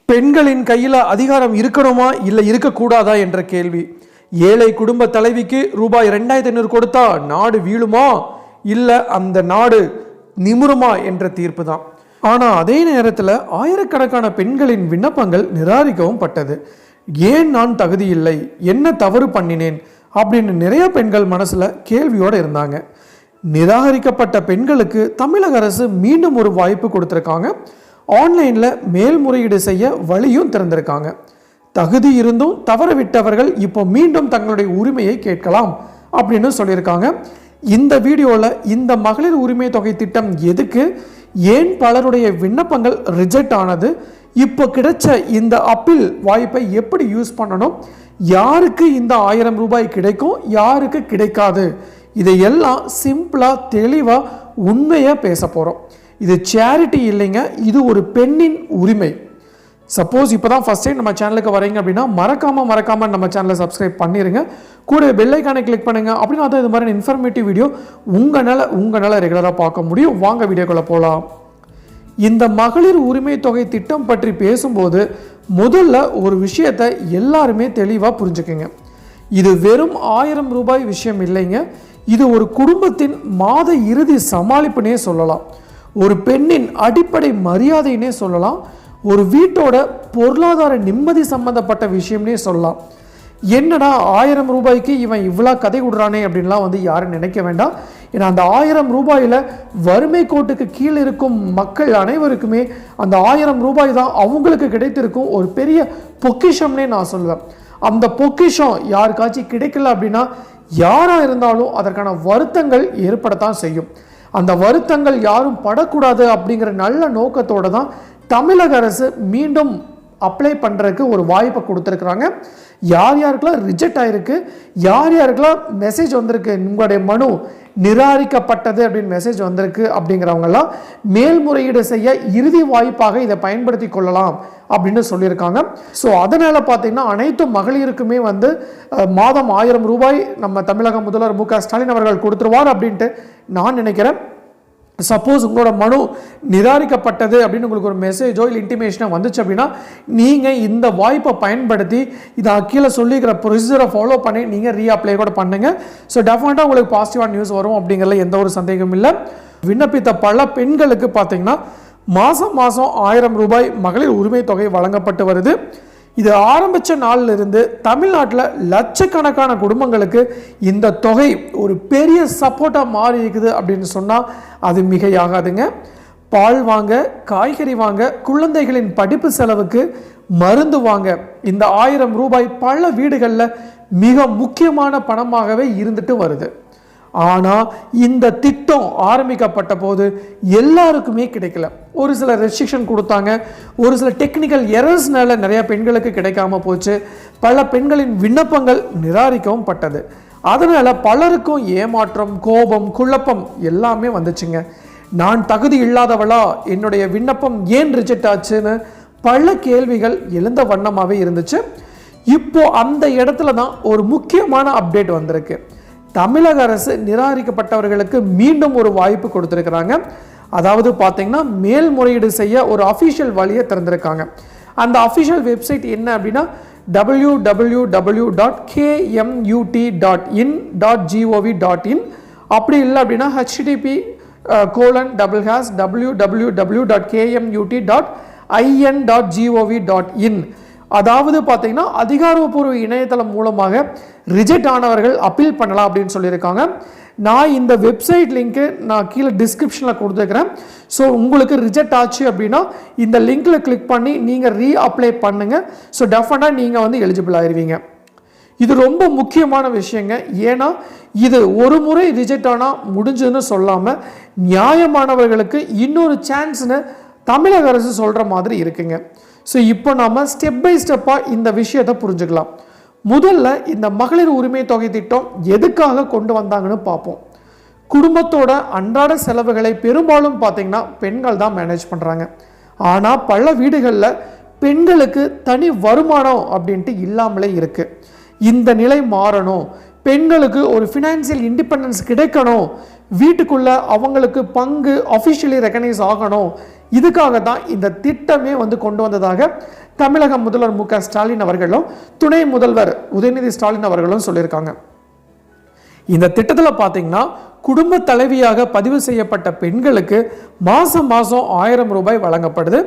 பெண்களின் கையில் அதிகாரம் இருக்கணுமா இல்லை இருக்கக்கூடாதா என்ற கேள்வி. ஏழை குடும்ப தலைவிக்கு ரூபாய் 2500 கொடுத்தா நாடு வீழுமா இல்லை அந்த நாடு நிமிருமா என்ற தீர்ப்பு தான். ஆனால் அதே நேரத்தில் ஆயிரக்கணக்கான பெண்களின் விண்ணப்பங்கள் நிராகரிக்கவும் பட்டது. ஏன் நான் தகுதி இல்லை, என்ன தவறு பண்ணினேன் அப்படின்னு நிறைய பெண்கள் மனசில் கேள்வியோடு இருந்தாங்க. நிராகரிக்கப்பட்ட பெண்களுக்கு தமிழக அரசு மீண்டும் ஒரு வாய்ப்பு கொடுத்துருக்காங்க. ஆன்லைனில் மேல்முறையீடு செய்ய வழியும் திறந்திருக்காங்க. தகுதி இருந்தும் தவற விட்டவர்கள் இப்போ மீண்டும் தங்களுடைய உரிமையை கேட்கலாம் அப்படின்னு சொல்லியிருக்காங்க. இந்த வீடியோவில் இந்த மகளிர் உரிமை தொகை திட்டம் எதுக்கு, ஏன் பலருடைய விண்ணப்பங்கள் ரிஜெக்ட் ஆனது, இப்போ கிடைச்ச இந்த அப்பீல் வாய்ப்பை எப்படி யூஸ் பண்ணணும், யாருக்கு இந்த 1000 ரூபாய் கிடைக்கும், யாருக்கு கிடைக்காது, இதையெல்லாம் சிம்பிளாக தெளிவாக உண்மையாக பேச போகிறோம். இது சேரிட்டி இல்லைங்க, இது ஒரு பெண்ணின் உரிமை. சப்போஸ் இப்போ தான் ஃபஸ்ட் டைம் நம்ம சேனலுக்கு வரீங்க அப்படின்னா மறக்காமல் நம்ம சேனலை சப்ஸ்கிரைப் பண்ணிடுங்க. கூட பெல் ஐக்கானை கிளிக் பண்ணுங்கள். அப்படின்னா தான் இது மாதிரி இன்ஃபர்மேட்டிவ் வீடியோ உங்களால் ரெகுலராக பார்க்க முடியும். வாங்க வீடியோக்குள்ளே போகலாம். இந்த மகளிர் உரிமை தொகை திட்டம் பற்றி பேசும்போது முதல்ல ஒரு விஷயத்தை எல்லாருமே தெளிவாக புரிஞ்சுக்குங்க. இது வெறும் 1000 ரூபாய் விஷயம் இல்லைங்க. இது ஒரு குடும்பத்தின் மாத இறுதி சமாளிப்புனே சொல்லலாம். ஒரு பெண்ணின் அடிப்படை மரியாதைன்னே சொல்லலாம். ஒரு வீட்டோட பொருளாதார நிம்மதி சம்பந்தப்பட்ட விஷயம்னே சொல்லலாம். என்னடா 1000 ரூபாய்க்கு இவன் இவ்வளோ கதை விடுறானே அப்படின்லாம் யாரும் நினைக்க வேண்டாம். ஏன்னா அந்த 1000 ரூபாயில் வறுமை கோட்டுக்கு கீழே இருக்கும் மக்கள் அனைவருக்குமே அந்த 1000 ரூபாய் தான் அவங்களுக்கு கிடைத்திருக்கும் ஒரு பெரிய பொக்கிஷம்னே நான் சொல்வேன். அந்த பொக்கிஷம் யாருக்காச்சும் கிடைக்கல அப்படின்னா யாராக இருந்தாலும் அதற்கான வருத்தங்கள் ஏற்படத்தான் செய்யும். அந்த வருத்தங்கள் யாரும் படக்கூடாது அப்படிங்கிற நல்ல நோக்கத்தோடு தான் தமிழக அரசு மீண்டும் அப்ளை பண்ணுறதுக்கு ஒரு வாய்ப்பை கொடுத்துருக்குறாங்க. யார் யாருக்கெல்லாம் ரிஜெக்ட் ஆகிருக்கு, யார் யாருக்கெல்லாம் மெசேஜ் வந்திருக்கு, உங்களுடைய மனு நிராகரிக்கப்பட்டது அப்படின்னு மெசேஜ் வந்திருக்கு அப்படிங்கிறவங்கெல்லாம் மேல்முறையீடு செய்ய இறுதி வாய்ப்பாக இதை பயன்படுத்தி கொள்ளலாம் அப்படின்னு சொல்லியிருக்காங்க. ஸோ அதனால் பார்த்தீங்கன்னா அனைத்து மகளிருக்குமே மாதம் 1000 ரூபாய் நம்ம தமிழக முதல்வர் மு.க. ஸ்டாலின் அவர்கள் கொடுத்துருவார் அப்படின்ட்டு நான் நினைக்கிறேன். சப்போஸ் உங்களோட மனு நிராகரிக்கப்பட்டது அப்படின்னு உங்களுக்கு ஒரு மெசேஜோ இல்லை இன்டிமேஷனோ வந்துச்சு அப்படின்னா நீங்கள் இந்த வாய்ப்பை பயன்படுத்தி இதை கீழே சொல்லிக்கிற ப்ரொசீஜரை ஃபாலோ பண்ணி நீங்கள் ரீஅப்ளை கூட பண்ணுங்க. ஸோ டெஃபினட்டாக உங்களுக்கு பாசிட்டிவான நியூஸ் வரும் அப்படிங்கிறதுல எந்த ஒரு சந்தேகமும் இல்லை. விண்ணப்பித்த பல பெண்களுக்கு பார்த்தீங்கன்னா மாதம் 1000 ரூபாய் மகளிர் உரிமை தொகை வழங்கப்பட்டு வருது. இது ஆரம்பித்த நாளிலிருந்து தமிழ்நாட்டில் லட்சக்கணக்கான குடும்பங்களுக்கு இந்த தொகை ஒரு பெரிய சப்போர்ட்டாக மாறி இருக்குது அப்படின்னு சொன்னால் அது மிகையாகாதுங்க. பால் வாங்க, காய்கறி வாங்க, குழந்தைகளின் படிப்பு செலவுக்கு மருந்து வாங்க இந்த 1000 ரூபாய் பல வீடுகளில் மிக முக்கியமான பணமாகவே இருந்துட்டு வருது. ஆனால் இந்த திட்டம் ஆரம்பிக்கப்பட்ட போது எல்லாருக்குமே கிடைக்கல. ஒரு சில ரெஸ்ட்ரிக்ஷன் கொடுத்தாங்க, ஒரு சில டெக்னிக்கல் எரர்ஸ்னால நிறைய பெண்களுக்கு கிடைக்காம போச்சு. பல பெண்களின் விண்ணப்பங்கள் நிராகரிக்கவும் பட்டது. அதனால பலருக்கும் ஏமாற்றம், கோபம், குழப்பம் எல்லாமே வந்துச்சுங்க. நான் தகுதி இல்லாதவளா, என்னுடைய விண்ணப்பம் ஏன் ரிஜெக்ட் ஆச்சுன்னு பல கேள்விகள் எழுந்த வண்ணமாகவே இருந்துச்சு. இப்போ அந்த இடத்துல தான் ஒரு முக்கியமான அப்டேட் வந்திருக்கு. தமிழக அரசு நிராகரிக்கப்பட்டவர்களுக்கு மீண்டும் ஒரு வாய்ப்பு கொடுத்துருக்குறாங்க. அதாவது பார்த்தீங்கன்னா மேல்முறையீடு செய்ய ஒரு அஃபிஷியல் வழியை திறந்திருக்காங்க. அந்த அஃபிஷியல் வெப்சைட் என்ன அப்படின்னா www.kmut.in.gov.in. அப்படி இல்லை அப்படின்னா http://www.kmut.in. அதாவது பார்த்தீங்கன்னா அதிகாரப்பூர்வ இணையதளம் மூலமாக ரிஜெக்ட் ஆனவர்கள் அப்பீல் பண்ணலாம் அப்படின்னு சொல்லியிருக்காங்க. நான் இந்த வெப்சைட் லிங்க்கு நான் கீழே டிஸ்கிரிப்ஷனில் கொடுத்துருக்கிறேன். ஸோ உங்களுக்கு ரிஜெக்ட் ஆச்சு அப்படின்னா இந்த லிங்க்கில் கிளிக் பண்ணி நீங்கள் ரீஅப்ளை பண்ணுங்கள். ஸோ டெஃபினட்டாக நீங்கள் எலிஜிபிள் ஆயிடுவீங்க. இது ரொம்ப முக்கியமான விஷயங்க. ஏன்னா இது ஒரு முறை ரிஜெக்ட் ஆனால் முடிஞ்சதுன்னு சொல்லாமல் நியாயமானவர்களுக்கு இன்னொரு சான்ஸ்னு தமிழக அரசு சொல்கிற மாதிரி இருக்குங்க. ஸோ இப்போ நாம் ஸ்டெப் பை ஸ்டெப்பாக இந்த விஷயத்தை புரிஞ்சுக்கலாம். முதல்ல இந்த மகளிர் உரிமை தொகை திட்டம் எதுக்காக கொண்டு வந்தாங்கன்னு பார்ப்போம். குடும்பத்தோட அன்றாட செலவுகளை பெரும்பாலும் பார்த்தீங்கன்னா பெண்கள் தான் மேனேஜ் பண்ணுறாங்க. ஆனால் பல வீடுகளில் பெண்களுக்கு தனி வருமானம் அப்படின்ட்டு இல்லாமலே இருக்குது. இந்த நிலை மாறணும், பெண்களுக்கு ஒரு ஃபினான்சியல் இண்டிபெண்டன்ஸ் கிடைக்கணும், வீட்டுக்குள்ளே அவங்களுக்கு பங்கு அஃபிஷியலி ரெகனைஸ் ஆகணும். இதுக்காக தான் இந்த திட்டமே கொண்டு வந்ததாக தமிழக முதல்வர் மு க ஸ்டாலின் அவர்களும் துணை முதல்வர் உதயநிதி ஸ்டாலின் அவர்களும் சொல்லியிருக்காங்க. இந்த திட்டத்தில் பார்த்தீங்கன்னா குடும்ப தலைவியாக பதிவு செய்யப்பட்ட பெண்களுக்கு மாதம் 1000 ரூபாய் வழங்கப்படுது.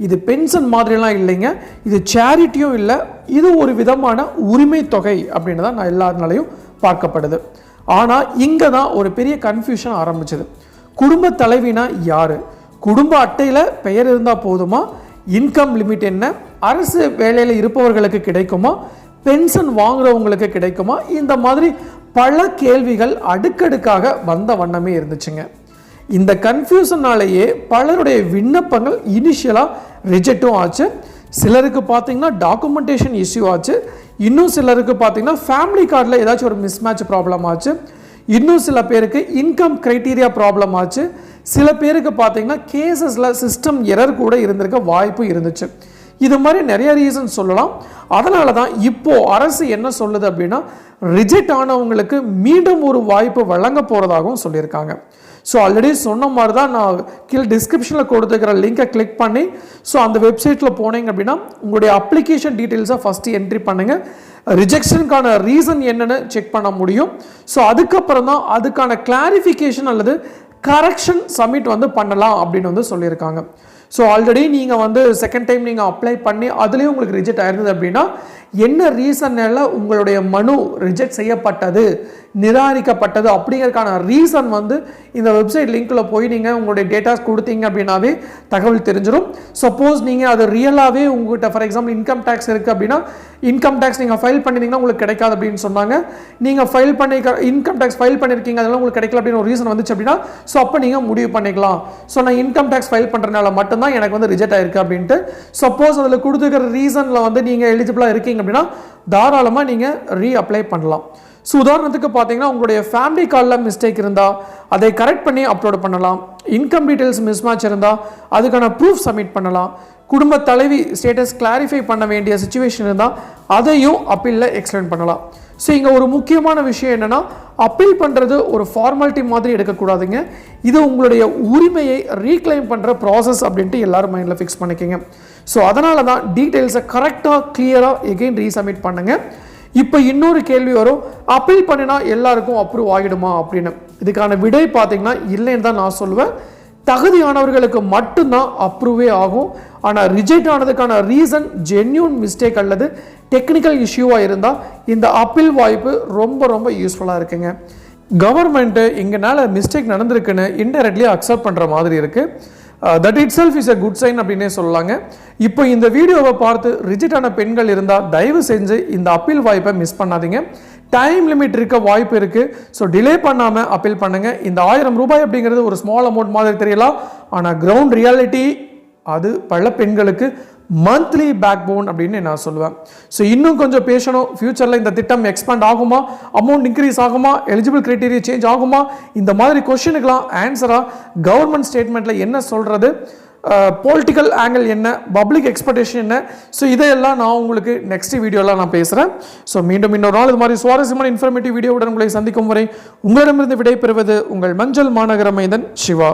இது பென்ஷன் மாதிரிலாம் இல்லைங்க, இது சேரிட்டியும் இல்லை, இது ஒரு விதமான உரிமை தொகை அப்படின்னு தான் நான் எல்லாருனாலையும் பார்க்கப்படுது. ஆனால் இங்கே தான் ஒரு பெரிய கன்ஃபியூஷன் ஆரம்பிச்சது. குடும்ப தலைவினா யார்? குடும்ப அட்டையில் பெயர் இருந்தால் போதுமா? இன்கம் லிமிட் என்ன? அரசு வேலையில் இருப்பவர்களுக்கு கிடைக்குமா? பென்ஷன் வாங்குறவங்களுக்கு கிடைக்குமா? இந்த மாதிரி பல கேள்விகள் அடுக்கடுக்காக வந்த வண்ணமே இருந்துச்சுங்க. இந்த கன்ஃபியூஷனாலேயே பலருடைய விண்ணப்பங்கள் இனிஷியலாக ரிஜெக்டும் ஆச்சு. சிலருக்கு பார்த்தீங்கன்னா டாக்குமெண்டேஷன் இஷ்யூ ஆச்சு. இன்னும் சிலருக்கு பார்த்தீங்கன்னா ஃபேமிலி கார்டில் ஏதாச்சும் ஒரு மிஸ்மேட்ச் ப்ராப்ளம் ஆச்சு. இன்னும் சில பேருக்கு இன்கம் க்ரைட்டீரியா ப்ராப்ளம் ஆச்சு. சில பேருக்கு பார்த்தீங்கன்னா கேசஸில் சிஸ்டம் எரர் கூட இருந்திருக்க வாய்ப்பு இருந்துச்சு. இது மாதிரி நிறைய ரீசன் சொல்லலாம். அதனால தான் இப்போ அரசு என்ன சொல்லுது அப்படின்னா, ரிஜெக்ட் ஆனவங்களுக்கு மீண்டும் ஒரு வாய்ப்பு வழங்க போகிறதாகவும் சொல்லியிருக்காங்க. ஸோ ஆல்ரெடி சொன்ன மாதிரி தான் நான் கீழே டிஸ்கிரிப்ஷனில் கொடுத்துக்கிற லிங்கை கிளிக் பண்ணி ஸோ அந்த வெப்சைட்டில் போனீங்க அப்படின்னா உங்களுடைய அப்ளிகேஷன் டீட்டெயில்ஸை ஃபஸ்ட்டு என்ட்ரி பண்ணுங்கள். ரிஜெக்ஷனுக்கான ரீசன் என்னன்னு செக் பண்ண முடியும். ஸோ அதுக்கப்புறம் தான் அதுக்கான கிளாரிஃபிகேஷன் அல்லது கரெக்ஷன் சப்மிட் பண்ணலாம் அப்படின்னு சொல்லியிருக்காங்க. ஸோ ஆல்ரெடி நீங்கள் செகண்ட் டைம் நீங்கள் அப்ளை பண்ணி அதுலேயும் உங்களுக்கு ரிஜெக்ட் ஆயிருந்தது அப்படின்னா என்ன ரீசன்னால உங்களுடைய மனு ரிஜெக்ட் செய்யப்பட்டது, நிராகரிக்கப்பட்டது அப்படிங்கிறதுக்கான ரீசன் இந்த வெப்சைட் லிங்க்கில் போய் நீங்கள் உங்களுடைய டேட்டாஸ் கொடுத்தீங்க அப்படின்னாவே தகவல் தெரிஞ்சிடும். சப்போஸ் நீங்கள் அது ரியலாகவே உங்கள்கிட்ட ஃபார் எக்ஸாம்பிள் இன்கம் டேக்ஸ் இருக்குது அப்படின்னா இன்கம் டேக்ஸ் நீங்கள் ஃபைல் பண்ணியிருந்தீங்கன்னா உங்களுக்கு கிடைக்காது அப்படின்னு சொன்னாங்க. நீங்கள் இன்கம் டேக்ஸ் ஃபைல் பண்ணியிருக்கீங்க அதெல்லாம் உங்களுக்கு கிடைக்கல அப்படின்னு ஒரு ரீசன் வந்துச்சு அப்படின்னா ஸோ அப்போ நீங்கள் முடிவு பண்ணிக்கலாம். ஸோ நான் இன்கம் டேக்ஸ் ஃபைல் பண்ணுறதுனால மட்டும்தான் எனக்கு ரிஜெக்ட் ஆயிருக்கு அப்படின்ட்டு. சப்போஸ் அதில் கொடுத்துக்கிற ரீசனில் நீங்கள் எலிஜிபிளாக இருக்கீங்க அப்படின்னா தாராளமாக நீங்கள் ரீஅப்ளை பண்ணலாம். ஸோ உதாரணத்துக்கு பார்த்தீங்கன்னா உங்களுடைய ஃபேமிலி கார்டில் மிஸ்டேக் இருந்தால் அதை கரெக்ட் பண்ணி அப்லோட் பண்ணலாம். இன்கம் டீட்டெயில்ஸ் மிஸ்மேட்ச் இருந்தால் அதுக்கான ப்ரூஃப் சப்மிட் பண்ணலாம். குடும்ப தலைவி ஸ்டேட்டஸ் கிளாரிஃபை பண்ண வேண்டிய சுச்சுவேஷன் இருந்தால் அதையும் அப்பீலில் எக்ஸ்டெண்ட் பண்ணலாம். ஸோ இங்கே ஒரு முக்கியமான விஷயம் என்னென்னா, அப்பீல் பண்ணுறது ஒரு ஃபார்மாலிட்டி மாதிரி எடுக்கக்கூடாதுங்க. இது உங்களுடைய உரிமையை ரீக்ளைம் பண்ணுற ப்ராசஸ் அப்படின்ட்டு எல்லாரும் மைண்டில் ஃபிக்ஸ் பண்ணிக்கோங்க. ஸோ அதனால தான் டீட்டெயில்ஸை கரெக்டாக கிளியராக எகெயின் ரீசப்மிட் பண்ணுங்கள். இப்போ இன்னொரு கேள்வி வரும், அப்பீல் பண்ணினா எல்லாருக்கும் அப்ரூவ் ஆகிடுமா அப்படின்னு. இதுக்கான விடை பார்த்தீங்கன்னா இல்லைன்னு தான் நான் சொல்லுவேன். தகுதியானவர்களுக்கு மட்டும்தான் அப்ரூவே ஆகும். ஆனால் ரிஜெக்ட் ஆனதுக்கான ரீசன் ஜென்யூன் மிஸ்டேக் அல்லது டெக்னிக்கல் இஷ்யூவாக இருந்தால் இந்த அப்பீல் வாய்ப்பு ரொம்ப ரொம்ப யூஸ்ஃபுல்லாக இருக்குங்க. கவர்மெண்ட்டு இங்கனால மிஸ்டேக் நடந்திருக்குன்னு இன்டெரக்ட்லி அக்செப்ட் பண்ணுற மாதிரி இருக்குது. That itself is a good sign அப்படின்னே சொல்லலாங்க. இப்போ இந்த வீடியோவை பார்த்து ரிஜெக்ட் ஆன பெண்கள் இருந்தால் தயவு செஞ்சு இந்த அப்பீல் வாய்ப்பை மிஸ் பண்ணாதீங்க. டைம் லிமிட் இருக்க வாய்ப்பு இருக்குது. ஸோ டிலே பண்ணாமல் அப்பீல் பண்ணுங்கள். இந்த 1000 ரூபாய் அப்படிங்கிறது ஒரு ஸ்மால் அமௌண்ட் மாதிரி தெரியலாம், ஆனால் கிரவுண்ட் ரியாலிட்டி அது பல பெண்களுக்கு மந்த்லி பேக் போன் அப்படின்னு நான் சொல்லுவேன். ஸோ இன்னும் கொஞ்சம் பேசணும். ஃபியூச்சரில் இந்த திட்டம் எக்ஸ்பேண்ட் ஆகுமா, அமௌண்ட் இன்க்ரீஸ் ஆகுமா, எலிஜிபிள் கிரைட்டீரியா சேஞ்ச் ஆகுமா, இந்த மாதிரி கொஸ்டினுக்கெலாம் ஆன்சராக கவர்மெண்ட் ஸ்டேட்மெண்ட்டில் என்ன சொல்கிறது, பொலிட்டிக்கல் ஆங்கிள் என்ன, பப்ளிக் எக்ஸ்பெக்டேஷன் என்ன, ஸோ இதையெல்லாம் நான் உங்களுக்கு நெக்ஸ்ட் வீடியோவில் நான் பேசுகிறேன். ஸோ மீண்டும் இன்னொரு நாள் இது மாதிரி சுவாரஸ்யமான இன்ஃபர்மேட்டிவ் வீடியோவுடன் உங்களை சந்திக்கும் வரை உங்களிடமிருந்து விடைபெறுவது உங்கள் மஞ்சள் மாநகர மைந்தன் சிவா.